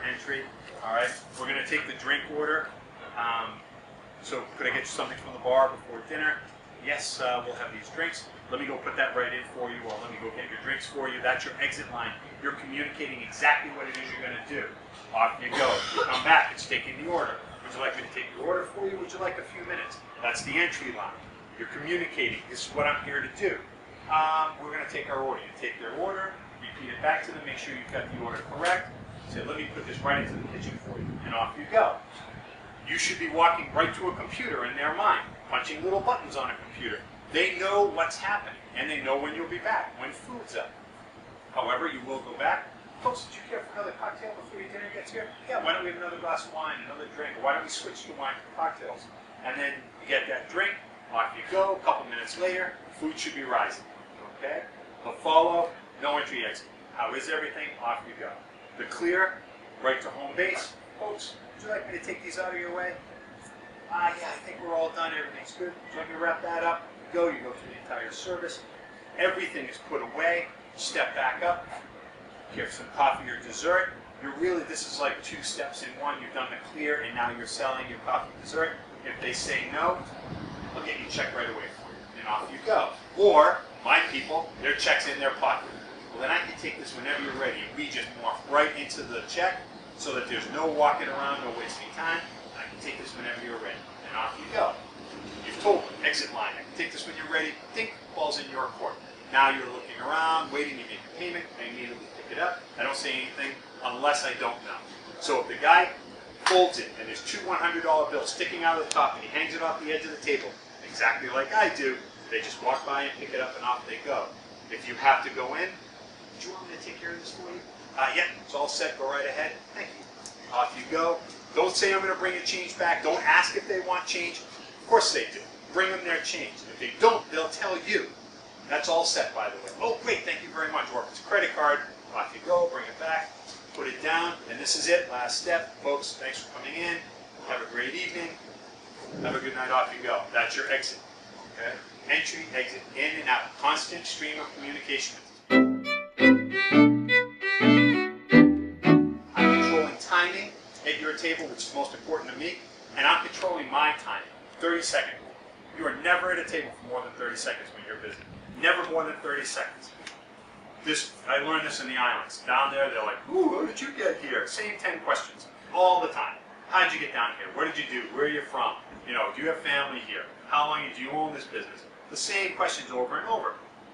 entry. All right, we're going to take the drink order. So could I get you something from the bar before dinner? Yes, we'll have these drinks. Let me go put that right in for you, or let me go get your drinks for you. That's your exit line. You're communicating exactly what it is you're going to do. Off you go. You come back, it's taking the order. Would you like me to take the order for you? Would you like a few minutes? That's the entry line. You're communicating. This is what I'm here to do. We're going to take our order. You take their order, repeat it back to them, make sure you've got the order correct. Say, let me put this right into the kitchen for you, and off you go. You should be walking right to a computer in their mind, punching little buttons on a computer. They know what's happening, and they know when you'll be back, when food's up. However, you will go back. Folks, did you care for another cocktail before your dinner gets here? Yeah, why don't we have another glass of wine, another drink? Or why don't we switch to wine for cocktails? And then you get that drink, off you go. A couple minutes later, food should be rising. Okay? The follow, no entry exit. How is everything? Off you go. The clear, right to home base. Folks, would you like me to take these out of your way? Yeah, I think we're all done. Everything's good. Would you like me to wrap that up? You go through the entire service. Everything is put away. Step back up. Get some coffee or dessert. This is like 2 steps in one. You've done the clear, and now you're selling your coffee and dessert. If they say no, they'll get you check right away for you, and off you go. Or, my people, their check's in their pocket. Well, then I can take this whenever you're ready. We just morph right into the check so that there's no walking around, no wasting time. I can take this whenever you're ready, and off you go. You've told them, exit line. I can take this when you're ready. Think ball's in your court. Now you're looking around, waiting, you make a payment, I immediately pick it up. I don't say anything unless I don't know. So if the guy folds it and there's 2 $100 bills sticking out of the top and he hangs it off the edge of the table, exactly like I do, they just walk by and pick it up and off they go. If you have to go in, do you want me to take care of this for you? Yeah, it's all set, go right ahead. Thank you. Off you go. Don't say I'm going to bring your change back. Don't ask if they want change. Of course they do. Bring them their change. If they don't, they'll tell you. That's all set, by the way. Oh, great, thank you very much. Or if it's a credit card, off you go, bring it back, put it down, and this is it. Last step. Folks, thanks for coming in. Have a great evening. Have a good night, off you go. That's your exit. Okay? Entry, exit, in and out. Constant stream of communication. I'm controlling timing at your table, which is most important to me, and I'm controlling my timing. 30 seconds. You are never at a table for more than 30 seconds when you're busy. Never more than 30 seconds. I learned this in the islands. Down there, they're like, ooh, how did you get here? Same 10 questions all the time. How'd you get down here? What did you do? Where are you from? You know, do you have family here? How long do you own this business? The same questions over and over.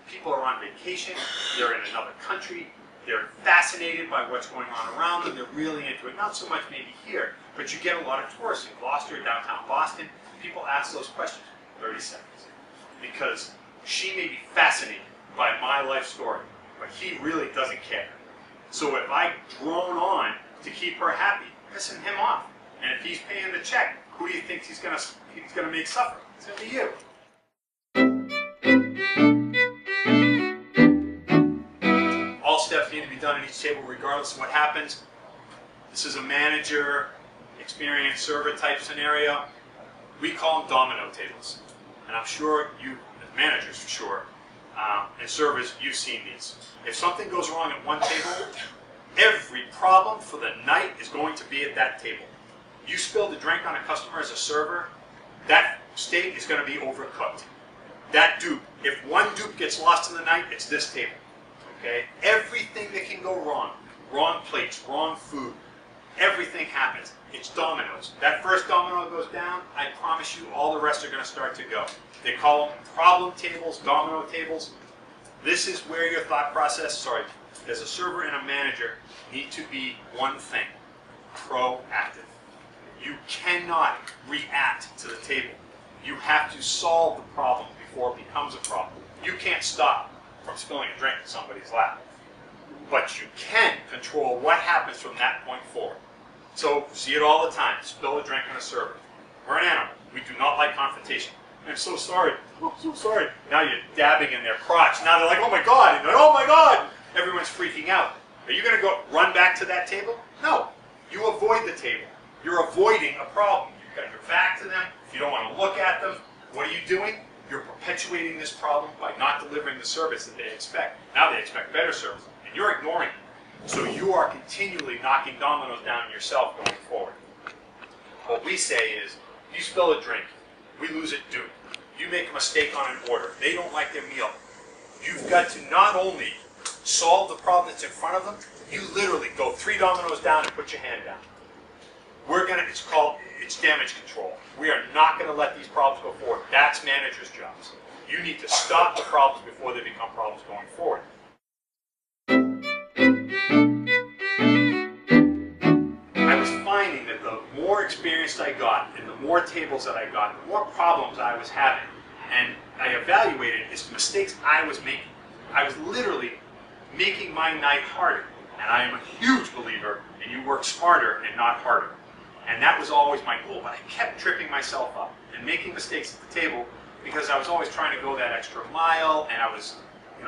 People are on vacation. They're in another country. They're fascinated by what's going on around them. They're really into it. Not so much maybe here, but you get a lot of tourists in Gloucester, downtown Boston. People ask those questions. 30 seconds. Because she may be fascinated by my life story, but he really doesn't care. So if I drone on to keep her happy, pissing him off. And if he's paying the check, who do you think he's gonna make suffer? It's gonna be you. All steps need to be done at each table regardless of what happens. This is a manager, experienced server type scenario. We call them domino tables. And I'm sure you, as managers for sure, and servers, you've seen these. If something goes wrong at one table, every problem for the night is going to be at that table. You spilled a drink on a customer as a server, that steak is going to be overcooked. That dupe, if one dupe gets lost in the night, it's this table. Okay? Everything that can go wrong, wrong plates, wrong food, everything happens. It's dominoes. That first domino goes down, I promise you all the rest are going to start to go. They call them problem tables, domino tables. This is where your thought process, as a server and a manager, need to be one thing: proactive. You cannot react to the table. You have to solve the problem before it becomes a problem. You can't stop from spilling a drink in somebody's lap. But you can control what happens from that point forward. So, see it all the time. Spill a drink on a server. We're an animal. We do not like confrontation. I'm so sorry. Oh, so sorry. Now you're dabbing in their crotch. Now they're like, oh my God. And they're like, oh my God. Everyone's freaking out. Are you going to go run back to that table? No. You avoid the table. You're avoiding a problem. You've got your back to them. If you don't want to look at them, what are you doing? You're perpetuating this problem by not delivering the service that they expect. Now they expect better service. And you're ignoring it. So you are continually knocking dominoes down yourself going forward. What we say is, you spill a drink, we lose at Duke. You make a mistake on an order, they don't like their meal. You've got to not only solve the problem that's in front of them, you literally go 3 dominoes down and put your hand down. It's damage control. We are not going to let these problems go forward. That's managers' jobs. You need to stop the problems before they become problems going forward. I was finding that the more experienced I got and the more tables that I got, the more problems I was having. And I evaluated as the mistakes I was making. I was literally making my night harder. And I am a huge believer in you work smarter and not harder. And that was always my goal. But I kept tripping myself up and making mistakes at the table because I was always trying to go that extra mile, and I was,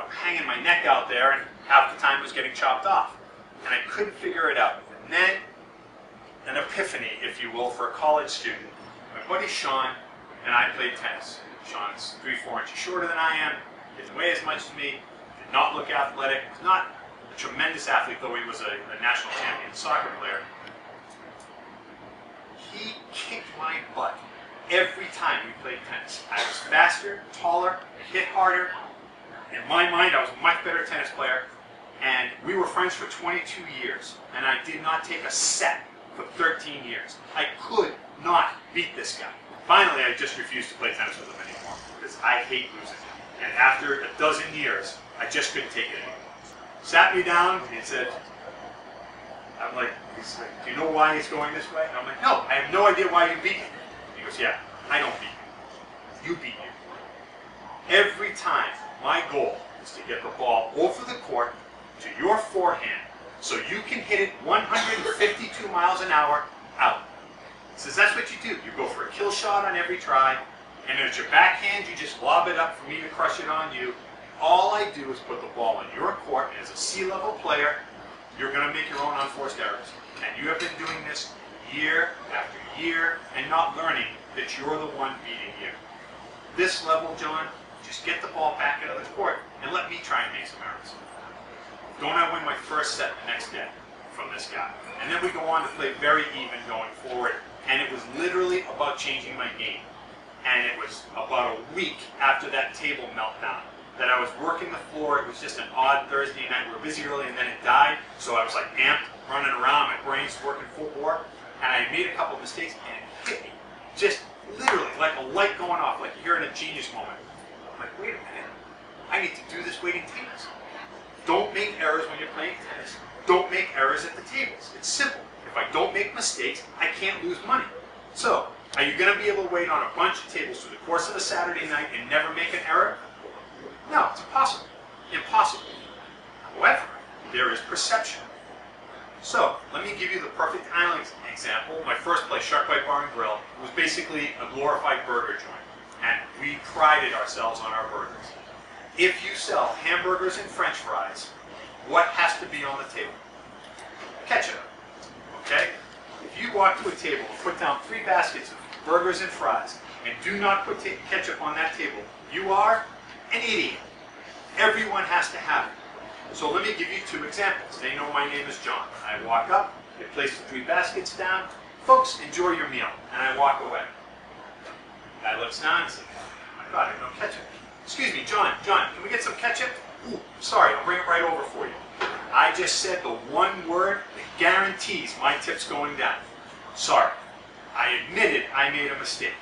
hanging my neck out there, and half the time it was getting chopped off. And I couldn't figure it out. And then, an epiphany, if you will, for a college student. My buddy Sean and I played tennis. Sean's 3-4 inches shorter than I am, didn't weigh as much as me, did not look athletic, was not a tremendous athlete, though he was a national champion soccer player. He kicked my butt every time we played tennis. I was faster, taller, hit harder. In my mind, I was a much better tennis player, and we were friends for 22 years, and I did not take a set for 13 years. I could not beat this guy. Finally, I just refused to play tennis with him anymore, because I hate losing. And after a dozen years, I just couldn't take it anymore. Sat me down and said, he's like, do you know why it's going this way? And I'm like, no, I have no idea why you beat me. He goes, yeah, I don't beat you. You beat you. Every time, my goal is to get the ball over the court to your forehand so you can hit it 152 miles an hour out. He says, that's what you do. You go for a kill shot on every try, and then at your backhand, you just lob it up for me to crush it on you. All I do is put the ball in your court, and as a C-level player, you're going to make your own unforced errors. And you have been doing this year after year and not learning that you're the one beating you. This level, John, just get the ball back into the court and let me try and make some errors. Don't I win my first set the next day from this guy? And then we go on to play very even going forward. And it was literally about changing my game. And it was about a week after that table meltdown that I was working the floor. It was just an odd Thursday night. We were busy early and then it died. So I was like amped, running around. My brain's working full bore. And I made a couple of mistakes and it hit me. Just literally like a light going off, like you're in a genius moment. I'm like, wait a minute. I need to do this waiting tables. Don't make errors when you're playing tennis. Don't make errors at the tables. It's simple. If I don't make mistakes, I can't lose money. So, are you going to be able to wait on a bunch of tables through the course of a Saturday night and never make an error? No, it's impossible. Impossible. However, there is perception. So, let me give you the perfect handling example. My first place, Shark Bite Bar and Grill, was basically a glorified burger joint. And we prided ourselves on our burgers. If you sell hamburgers and French fries, what has to be on the table? Ketchup. Okay? If you walk to a table and put down 3 baskets of burgers and fries and do not put ketchup on that table, you are an idiot. Everyone has to have it. So let me give you 2 examples. They know my name is John. I walk up, I place the 3 baskets down. Folks, enjoy your meal. And I walk away. Guy looks down and says, oh my God, I have no ketchup. Excuse me, John, can we get some ketchup? Ooh, sorry, I'll bring it right over for you. I just said the one word that guarantees my tip's going down. Sorry. I admitted I made a mistake.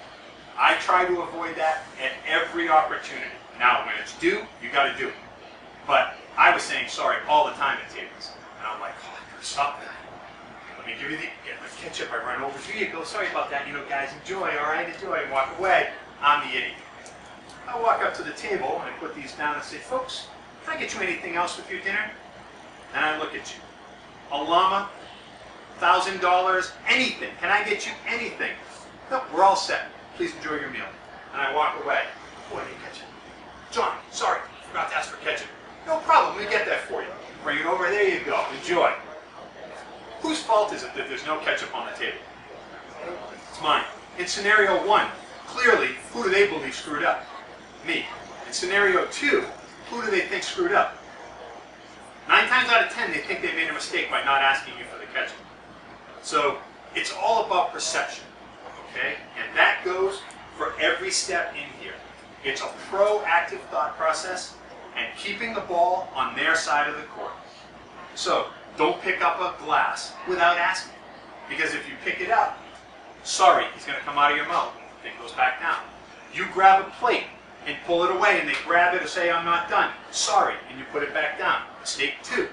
I try to avoid that at every opportunity. Now, when it's due, you got to do it. But I was saying sorry all the time at tables. And I'm like, oh, I gotta stop that. Let me give you get my ketchup. I run over. Here you go. Sorry about that. Guys, enjoy. All right, enjoy. And walk away. I'm the idiot. I walk up to the table and I put these down and say, folks, can I get you anything else with your dinner? And I look at you. A llama, $1,000, anything. Can I get you anything? No, we're all set. Please enjoy your meal. And I walk away. Boy, I need ketchup. John, sorry, forgot to ask for ketchup. No problem, we get that for you. Bring it over, there you go. Enjoy. Whose fault is it that there's no ketchup on the table? It's mine. In scenario 1, clearly, who do they believe screwed up? Me. In scenario 2, who do they think screwed up? 9 times out of 10, they think they made a mistake by not asking you for the catch. So it's all about perception, okay? And that goes for every step in here. It's a proactive thought process and keeping the ball on their side of the court. So don't pick up a glass without asking. Because if you pick it up, sorry, it's going to come out of your mouth. Then it goes back down. You grab a plate and pull it away and they grab it and say, I'm not done. Sorry, and you put it back down. Mistake 2.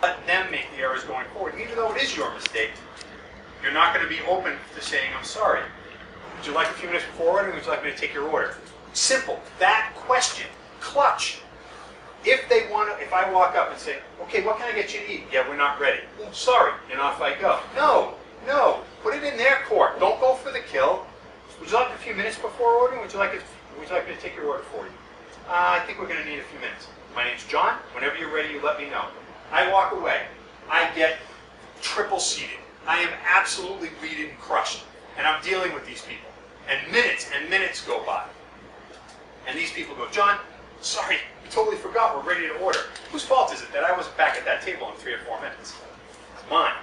Let them make the errors going forward. Even though it is your mistake, you're not going to be open to saying, I'm sorry. Would you like a few minutes before ordering, or would you like me to take your order? Simple. That question. Clutch. If I walk up and say, okay, what can I get you to eat? Yeah, we're not ready. Well, sorry, and off I go. No. Put it in their court. Don't go for the kill. Would you like a few minutes before ordering? Would you like me to take your order for you? I think we're going to need a few minutes. My name's John. Whenever you're ready, you let me know. I walk away. I get triple seated. I am absolutely weeded and crushed. And I'm dealing with these people. And minutes go by. And these people go, John, sorry, we totally forgot we're ready to order. Whose fault is it that I wasn't back at that table in 3 or 4 minutes? It's mine.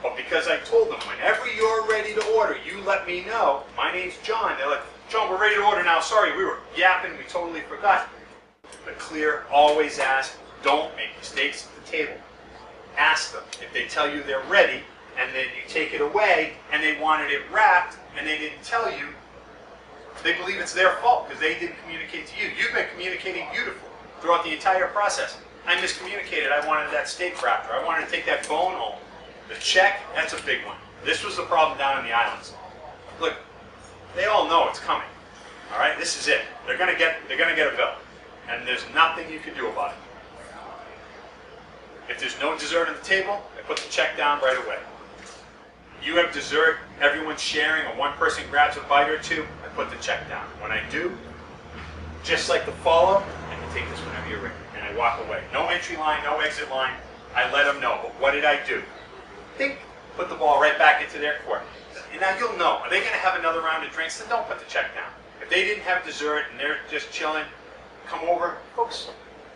But because I told them, whenever you're ready to order, you let me know. My name's John. They're like, John, we're ready to order now. Sorry, we were yapping. We totally forgot. But clear, always ask. Don't make mistakes at the table. Ask them. If they tell you they're ready, and then you take it away, and they wanted it wrapped, and they didn't tell you, they believe it's their fault because they didn't communicate to you. You've been communicating beautifully throughout the entire process. I miscommunicated. I wanted that steak wrapped, or I wanted to take that bone home. The check, that's a big one. This was the problem down in the islands. Look, they all know it's coming. All right, this is it. They're gonna get a bill, and there's nothing you can do about it. If there's no dessert on the table, I put the check down right away. You have dessert, everyone's sharing, or one person grabs a bite or two, I put the check down. When I do, just like the follow, I can take this whenever you're ready, and I walk away. No entry line, no exit line. I let them know. But what did I do? Think, put the ball right back into their court. And now you'll know. Are they going to have another round of drinks? Then don't put the check down. If they didn't have dessert and they're just chilling, come over. Folks,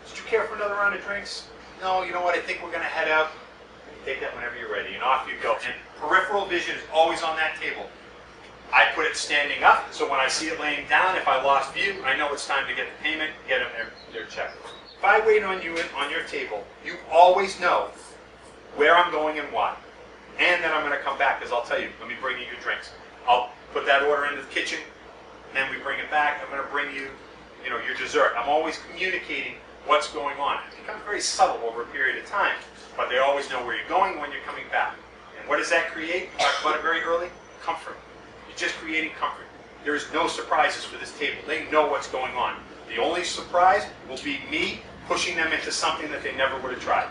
did you care for another round of drinks? No, you know what? I think we're going to head out. Take that whenever you're ready, and off you go. And peripheral vision is always on that table. I put it standing up, so when I see it laying down, if I lost view, I know it's time to get the payment, get them their check. If I wait on you on your table, you always know where I'm going and why. And then I'm going to come back, because I'll tell you, let me bring you your drinks. I'll put that order into the kitchen, and then we bring it back. I'm going to bring you, your dessert. I'm always communicating what's going on. It becomes very subtle over a period of time, but they always know where you're going when you're coming back. And what does that create? We talked about it very early. Comfort. You're just creating comfort. There is no surprises for this table. They know what's going on. The only surprise will be me pushing them into something that they never would have tried.